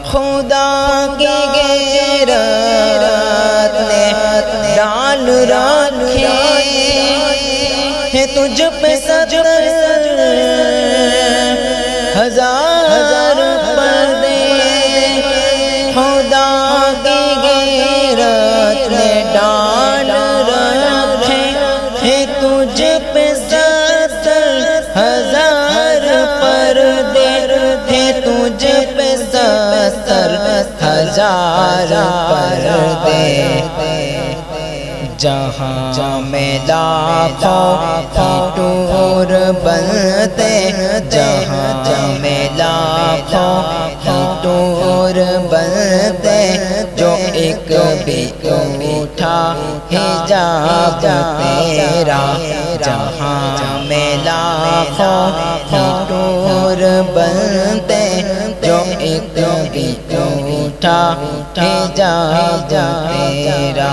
خدا کی غیرت نے ڈال رکھے ہیں تجھ پہ 70,000 پردے خدا کی غیرت نے ڈال رکھے ہیں تجھ پہ 70,000 پردے ہیں تجھ پہ 70,000 پردے جہاں میں لاکھوں ٹور بنتے جہاں میں لاکھوں ٹور بنتے جو ایک بھی اٹھا حجاب تیرا جہاں میں لاکھوں ٹور بنتے جو ایک بھی اٹھا حجاب تیرا